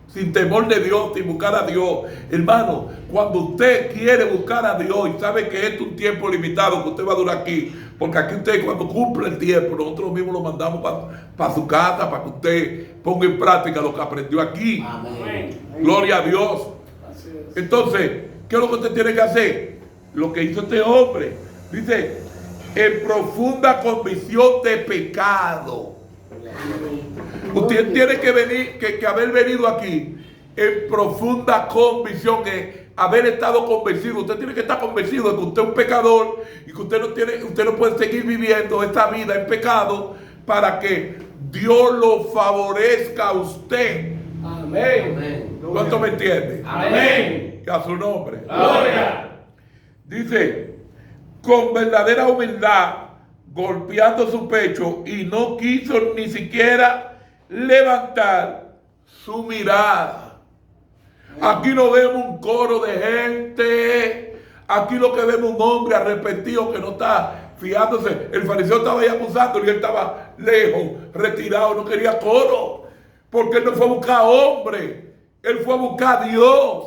sin temor de Dios, sin buscar a Dios. Hermano, cuando usted quiere buscar a Dios y sabe que es un tiempo limitado que usted va a durar aquí, porque aquí usted, cuando cumple el tiempo, nosotros mismos lo mandamos para su casa, para que usted ponga en práctica lo que aprendió aquí. Amén. Gloria a Dios. Así es. Entonces, ¿qué es lo que usted tiene que hacer? Lo que hizo este hombre. Dice, en profunda convicción de pecado. Usted tiene que venir, que haber venido aquí en profunda convicción, que haber estado convencido. Usted tiene que estar convencido de que usted es un pecador y que usted no puede seguir viviendo esta vida en pecado para que Dios lo favorezca a usted. Amén. Amén. ¿Cuánto me entiende? Amén. y a su nombre. Gloria. Dice, con verdadera humildad, golpeando su pecho, y no quiso ni siquiera levantar su mirada. Aquí no vemos un coro de gente. Aquí lo que vemos un hombre arrepentido que no está fijándose. El fariseo estaba ahí acusándolo y él estaba lejos, retirado, no quería coro. Porque él no fue a buscar hombre, él fue a buscar a Dios.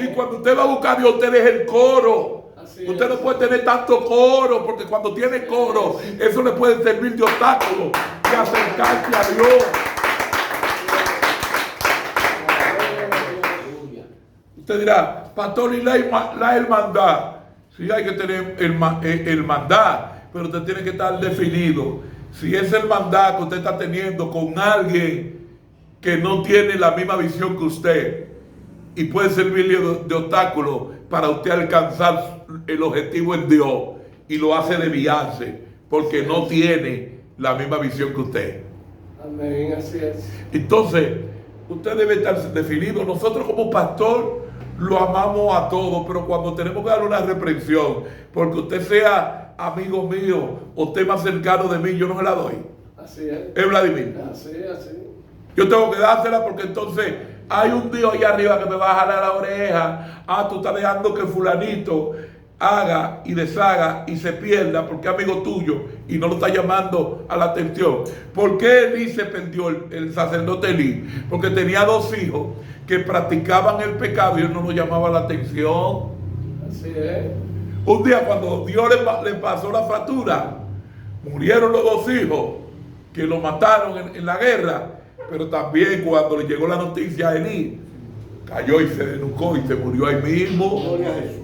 Y cuando usted va a buscar a Dios, usted deja el coro. Usted no puede tener tanto coro, porque cuando tiene coro, eso le puede servir de obstáculo de acercarse a Dios. Usted dirá, pastor, y la hermandad. Sí, hay que tener hermandad, pero usted tiene que estar definido. Si es hermandad que usted está teniendo con alguien que no tiene la misma visión que usted y puede servirle de obstáculo para usted alcanzar el objetivo en Dios, y lo hace desviarse porque no tiene la misma visión que usted. Amén, así es. Entonces, usted debe estar definido. Nosotros como pastor lo amamos a todos, pero cuando tenemos que dar una reprensión, porque usted sea amigo mío o esté más cercano de mí, yo no me la doy. Así es. ¿Es Vladimir? Así. Yo tengo que dársela porque entonces hay un Dios allá arriba que me va a jalar la oreja. Tú estás dejando que fulanito haga y deshaga y se pierda porque es amigo tuyo y no lo está llamando a la atención. ¿Por qué Elí se perdió, el sacerdote Elí? Porque tenía 2 hijos que practicaban el pecado y él no lo llamaba la atención. Así es. Un día cuando Dios le pasó la factura, murieron los 2 hijos que lo mataron en la guerra, pero también cuando le llegó la noticia a Elí, cayó y se desnucó y se murió ahí mismo. Gloria a Jesús.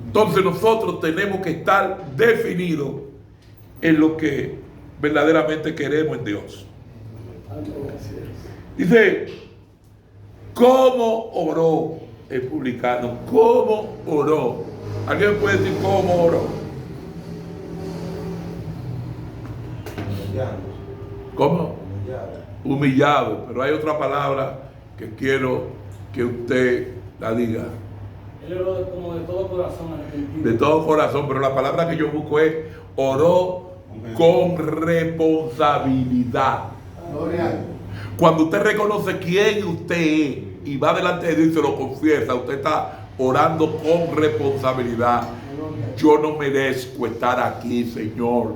Entonces nosotros tenemos que estar definidos en lo que verdaderamente queremos en Dios. Amén, así es. Dice, ¿cómo oró el publicano? ¿Cómo oró? ¿Alguien puede decir cómo oró? ¿Cómo? Humillado. Pero hay otra palabra que quiero que usted la diga. Él oró como de todo corazón, arrepentido. De todo corazón, pero la palabra que yo busco es oró con responsabilidad. Gloria a Dios. Cuando usted reconoce quién usted es y va delante de Dios y se lo confiesa, usted está orando con responsabilidad. Yo no merezco estar aquí, Señor,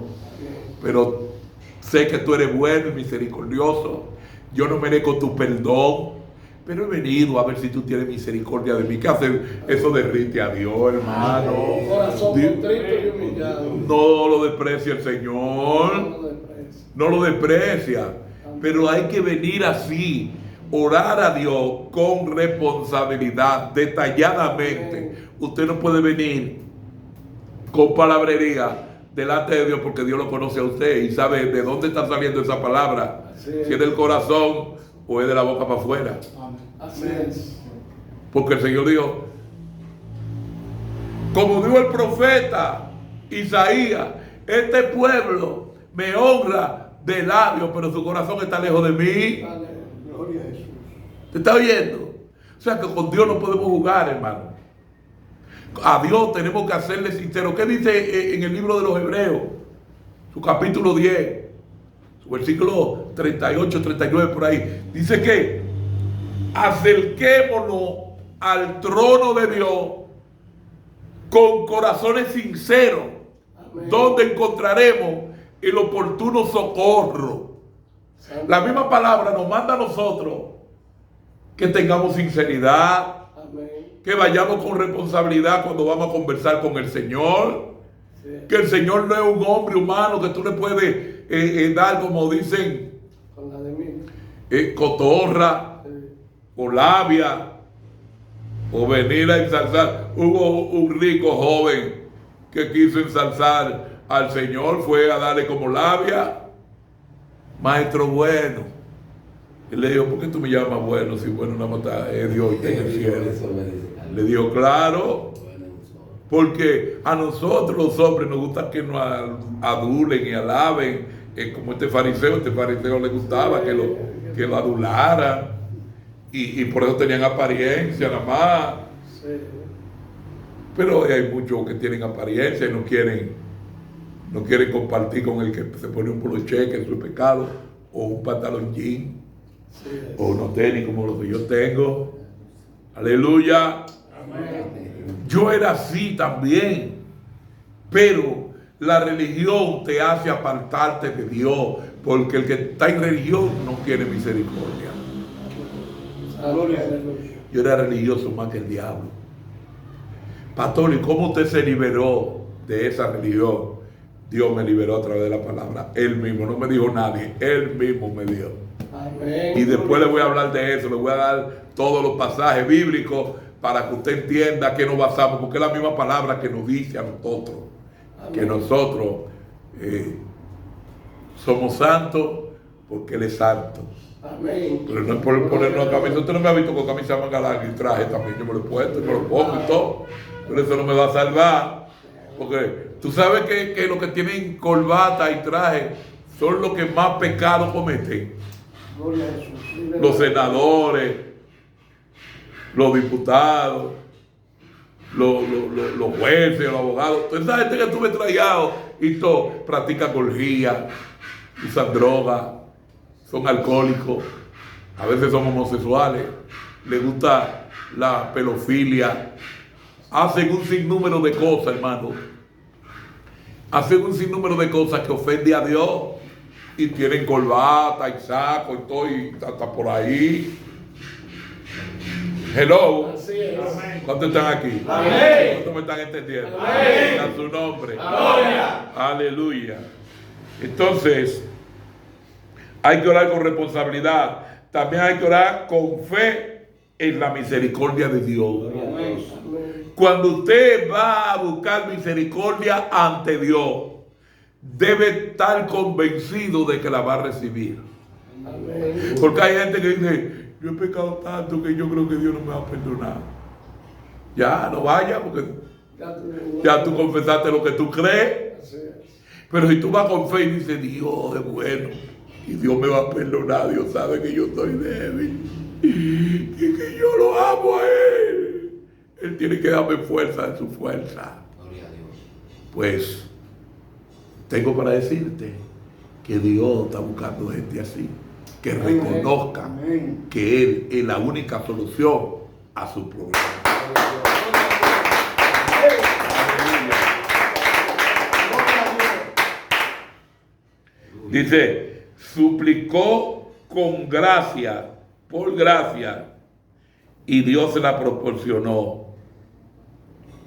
pero sé que tú eres bueno y misericordioso. Yo no merezco tu perdón, pero he venido a ver si tú tienes misericordia de mí. ¿Qué hace? Eso derrite a Dios, hermano. Un corazón contrito y humillado. No lo desprecia el Señor. No lo desprecia. No lo desprecia. Pero hay que venir así, orar a Dios con responsabilidad, detalladamente. Usted no puede venir con palabrería delante de Dios, porque Dios lo conoce a usted y sabe de dónde está saliendo esa palabra. Así es. Si es del corazón o es de la boca para afuera. Así es. Porque el Señor dijo, como dijo el profeta Isaías, este pueblo me honra de labios, pero su corazón está lejos de mí. Gloria a Jesús. ¿Te está oyendo? O sea que con Dios no podemos jugar, hermano. A Dios tenemos que hacerle sincero. ¿Qué dice en el libro de los Hebreos? Su capítulo 10, su versículo 38, 39 por ahí. Dice que acerquémonos al trono de Dios con corazones sinceros, Amén. donde encontraremos el oportuno socorro. La misma palabra nos manda a nosotros que tengamos sinceridad, Amén. que vayamos con responsabilidad cuando vamos a conversar con el Señor, que el Señor no es un hombre humano que tú le puedes dar, como dicen, Con la de mí. cotorra o labia, o venir a ensalzar. Hubo un rico joven que quiso ensalzar al Señor, fue a darle como labia. Maestro bueno. Y le dijo, ¿por qué tú me llamas bueno si bueno nada más está Dios y está en el cielo? Le dijo, claro, porque a nosotros los hombres nos gusta que nos adulen y alaben, como este fariseo le gustaba que lo adularan. y por eso tenían apariencia nada más. Sí. Pero hay muchos que tienen apariencia y no quieren compartir con el que se pone un polo cheque en su pecado, o un pantalón jean, Sí. o unos tenis como los que yo tengo. Aleluya. Yo era así también, pero la religión te hace apartarte de Dios, porque el que está en religión no quiere misericordia. Aleluya. Yo era religioso más que el diablo. Pastor, ¿y cómo usted se liberó de esa religión? Dios me liberó a través de la palabra. Él mismo, no me dijo nadie, Él mismo me dio. Amén. Y después le voy a hablar de eso, le voy a dar todos los pasajes bíblicos para que usted entienda que nos basamos, porque es la misma palabra que nos dice a nosotros, que nosotros somos santos porque Él es santo. Amén. Pero no es por ponernos camisa. Usted no me ha visto con camisa manga larga y traje también, yo me lo he puesto y me lo pongo y todo. Pero eso no me va a salvar, porque tú sabes que los que tienen corbata y traje son los que más pecados cometen. Gloria a Jesús. Los senadores, los diputados, los jueces, los abogados, toda esa gente que tú ves trayado y todo, practican orgía, usan droga, son alcohólicos, a veces son homosexuales, les gusta la pedofilia, hacen un sinnúmero de cosas, hermano, hacen un sinnúmero de cosas que ofenden a Dios. Y tienen corbata y saco y todo, y hasta por ahí. Hello. Así es. ¿Cuántos están aquí? Amén. ¿Cuántos me están entendiendo? Amén. A su nombre. Gloria. Aleluya. Entonces, hay que orar con responsabilidad. También hay que orar con fe en la misericordia de Dios. Amén. Cuando usted va a buscar misericordia ante Dios, debe estar convencido de que la va a recibir. Amén. Porque hay gente que dice, yo he pecado tanto que yo creo que Dios no me va a perdonar. Ya, no vaya, porque ya tú confesaste lo que tú crees. Así es. Pero si tú vas con fe y dices, Dios es bueno, y Dios me va a perdonar, Dios sabe que yo soy débil, y que yo lo amo a Él. Él tiene que darme fuerza de su fuerza. Pues, tengo para decirte que Dios está buscando gente así, que reconozca Amén. que Él es la única solución a su problema. Dice, suplicó con gracia, por gracia, y Dios se la proporcionó.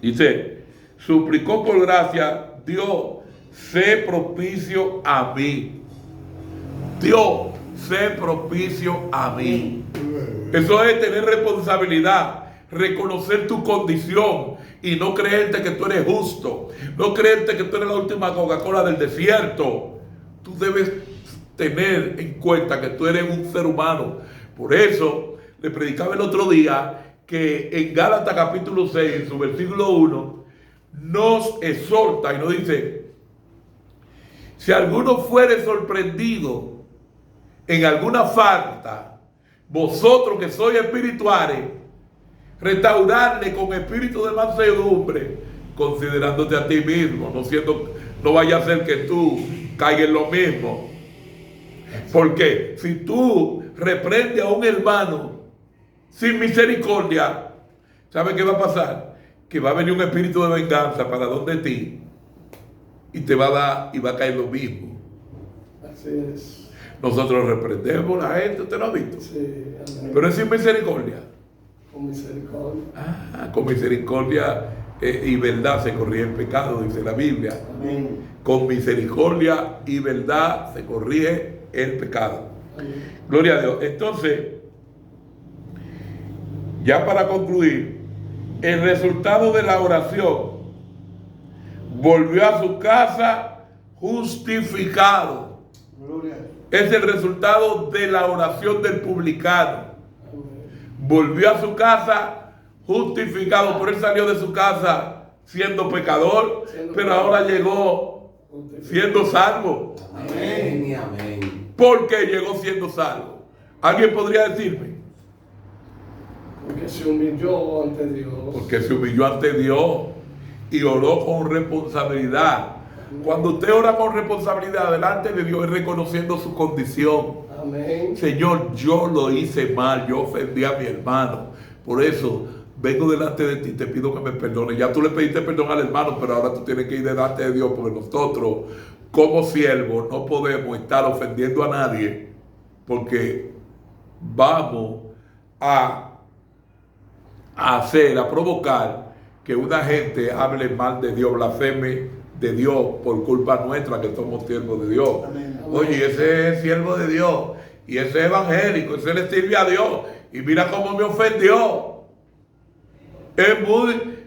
Dice, suplicó por gracia, Dios, sé propicio a mí. Dios, sé propicio a mí. Eso es tener responsabilidad, reconocer tu condición y no creerte que tú eres justo, no creerte que tú eres la última Coca-Cola del desierto. Tú debes tener en cuenta que tú eres un ser humano. Por eso le predicaba el otro día que en Gálatas capítulo 6, en su versículo 1, nos exhorta y nos dice, si alguno fuere sorprendido en alguna falta, vosotros que sois espirituales, restaurarle con espíritu de mansedumbre, considerándote a ti mismo, no vaya a ser que tú caigas en lo mismo. Porque si tú reprendes a un hermano sin misericordia, ¿sabes qué va a pasar? Que va a venir un espíritu de venganza para donde ti y te va a dar y va a caer lo mismo. Así es. Nosotros reprendemos a la gente, ¿usted lo ha visto? Sí, amén. Pero es sin misericordia. Con misericordia. Con misericordia y verdad se corrige el pecado, dice la Biblia. Amén. Con misericordia y verdad se corrige el pecado. Amén. Gloria a Dios. Entonces, ya para concluir, el resultado de la oración, volvió a su casa justificado. Gloria a Dios. Es el resultado de la oración del publicano. Amén. Volvió a su casa justificado, por él salió de su casa siendo pecador, pero ahora llegó siendo salvo. Amén y amén. ¿Por qué llegó siendo salvo? ¿Alguien podría decirme? porque se humilló ante Dios. Porque se humilló ante Dios y oró con responsabilidad. Cuando usted ora con responsabilidad delante de Dios, es reconociendo su condición. Amén. Señor, yo lo hice mal, yo ofendí a mi hermano. Por eso vengo delante de ti, te pido que me perdones. Ya tú le pediste perdón al hermano, pero ahora tú tienes que ir delante de Dios, porque nosotros, como siervos, no podemos estar ofendiendo a nadie, porque vamos a provocar que una gente hable mal de Dios, blasfeme de Dios por culpa nuestra que somos siervos de Dios. Amén. Oye, ese es siervo de Dios y ese es evangélico, ese le sirve a Dios y mira cómo me ofendió. Es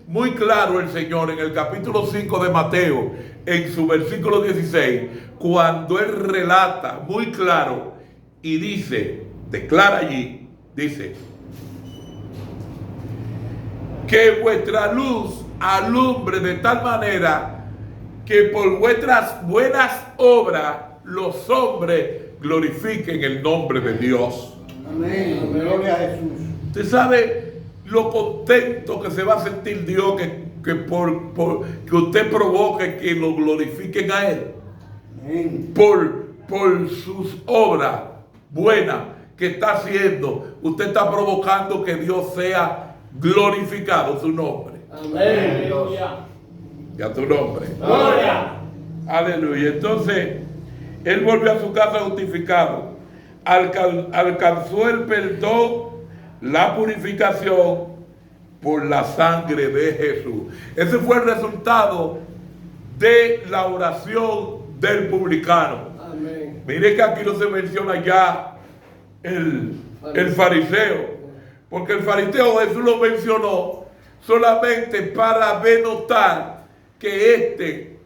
muy claro el Señor en el capítulo 5 de Mateo, en su versículo 16, cuando Él relata muy claro y dice, declara allí, dice, que vuestra luz alumbre de tal manera que por vuestras buenas obras los hombres glorifiquen el nombre de Dios. Amén. Gloria a Jesús. Usted sabe lo contento que se va a sentir Dios que usted provoque que lo glorifiquen a Él. Amén. Por sus obras buenas que está haciendo. Usted está provocando que Dios sea glorificado, su nombre. Amén. Aleluya. Ya tu nombre. Gloria. Aleluya. Entonces, él volvió a su casa justificado. Alcanzó el perdón, la purificación por la sangre de Jesús. Ese fue el resultado de la oración del publicano. Amén. Mire que aquí no se menciona ya el fariseo, porque el fariseo Jesús lo mencionó solamente para denotar que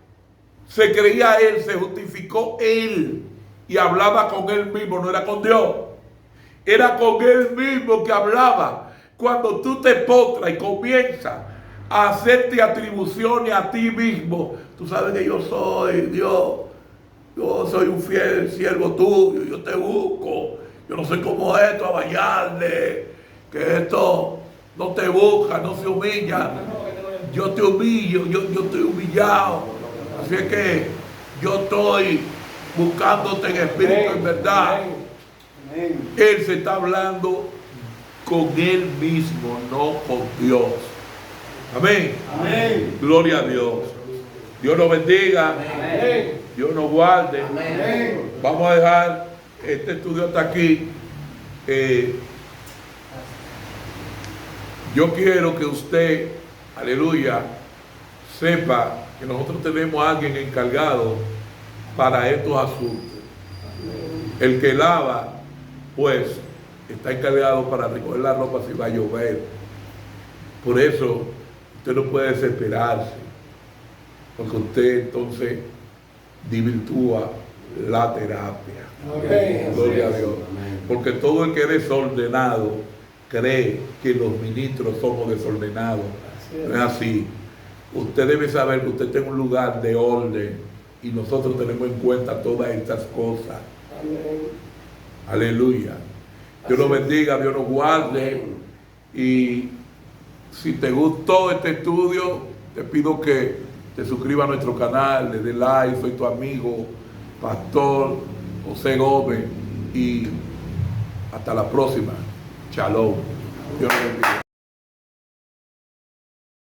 se creía él, se justificó él y hablaba con él mismo, no era con Dios, era con él mismo que hablaba. Cuando tú te postras y comienzas a hacerte atribuciones a ti mismo, tú sabes que yo soy Dios, yo soy un fiel siervo tuyo, yo te busco, yo no sé cómo esto, a bañarle, que esto no te busca, no se humilla. Yo te humillo, yo estoy humillado. Así es que yo estoy buscándote en espíritu, en verdad. Amén. Él se está hablando con él mismo, no con Dios. Amén. Amén. Gloria a Dios. Dios nos bendiga. Amén. Dios nos guarde. Amén. Vamos a dejar este estudio hasta aquí. Yo quiero que usted, aleluya, sepa que nosotros tenemos a alguien encargado para estos asuntos. El que lava, pues, está encargado para recoger la ropa si va a llover. Por eso, usted no puede desesperarse, porque usted entonces desvirtúa la terapia. Amén. Gloria a Dios. Porque todo el que es desordenado cree que los ministros somos desordenados. No es así. Usted debe saber que usted está en un lugar de orden y nosotros tenemos en cuenta todas estas cosas. Amén. Aleluya. Dios nos bendiga, Dios nos guarde. Y si te gustó este estudio, te pido que te suscribas a nuestro canal, le dé like. Soy tu amigo, Pastor José Gómez. Y hasta la próxima. Shalom. Dios nos bendiga.